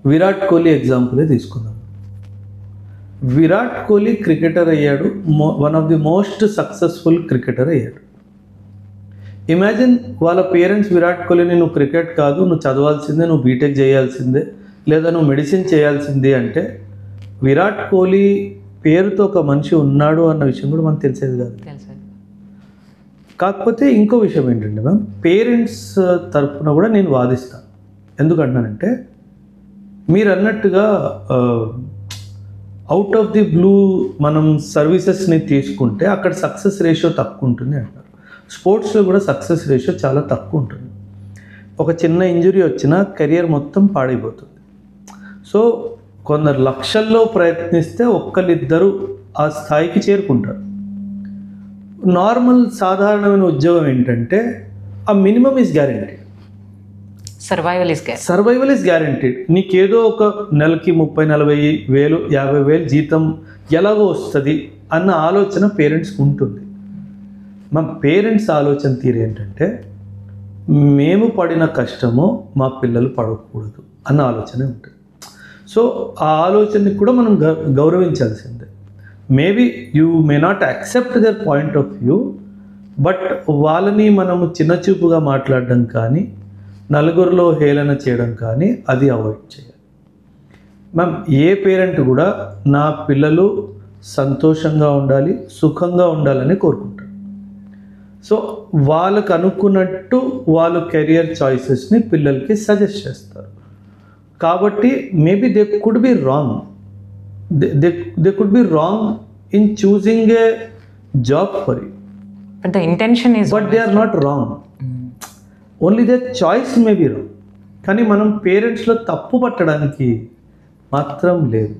విరాట్ కోహ్లీ ఎగ్జాంపులే తీసుకుందాం. విరాట్ కోహ్లీ క్రికెటర్ అయ్యాడు, one of the most successful cricketer అయ్యాడు. ఇమాజిన్ వాళ్ళ పేరెంట్స్ విరాట్ కోహ్లీని నువ్వు క్రికెట్ కాదు, నువ్వు చదవాల్సిందే, నువ్వు బీటెక్ చేయాల్సిందే, లేదా నువ్వు మెడిసిన్ చేయాల్సిందే అంటే విరాట్ కోహ్లీ పేరుతో ఒక మనిషి ఉన్నాడు అన్న విషయం కూడా మనకు తెలిసేది కాదు. కాకపోతే ఇంకో విషయం ఏంటంటే మ్యామ్, పేరెంట్స్ తరఫున కూడా నేను వాదిస్తాను. ఎందుకంటానంటే మీరు అన్నట్టుగా అవుట్ ఆఫ్ ది బ్లూ మనం సర్వీసెస్ని తీసుకుంటే అక్కడ సక్సెస్ రేషియో తక్కువ ఉంటుంది అంటారు. స్పోర్ట్స్లో కూడా సక్సెస్ రేషియో చాలా తక్కువ ఉంటుంది. ఒక చిన్న ఇంజురీ వచ్చినా కెరియర్ మొత్తం పాడైపోతుంది. సో కొందరు లక్షల్లో ప్రయత్నిస్తే ఒక్కరిద్దరు ఆ స్థాయికి చేరుకుంటారు. నార్మల్ సాధారణమైన ఉద్యోగం ఏంటంటే ఆ minimum is guaranteed, survival is guaranteed. నీకేదో ఒక నెలకి 30-40 వేలు 50 వేలు జీతం ఎలాగో వస్తుంది అన్న ఆలోచన పేరెంట్స్కి ఉంటుంది. మా పేరెంట్స్ ఆలోచన తీరు ఏంటంటే మేము పడిన కష్టము మా పిల్లలు పడకూడదు అన్న ఆలోచనే ఉంటుంది. సో ఆ ఆలోచనని కూడా మనం గౌరవించాల్సిందే. Maybe you may not accept their point of view, but వాళ్ళని మనము చిన్నచూపుగా మాట్లాడడం కానీ నలుగురిలో హేళన చేయడం కానీ అది అవాయిడ్ చేయాలి. మ్యామ్, ఏ పేరెంట్ కూడా నా పిల్లలు సంతోషంగా ఉండాలి, సుఖంగా ఉండాలని కోరుకుంటారు. సో వాళ్ళకు అనుకున్నట్టు వాళ్ళు కెరియర్ చాయిసెస్ని పిల్లలకి సజెస్ట్ చేస్తారు. కాబట్టి maybe they could be wrong, they could be wrong in choosing A job for you, but the intention is, but they are not wrong. Only they choice may be wrong. కానీ మనం పేరెంట్స్లో తప్పు పట్టడానికి మాత్రం లేదు.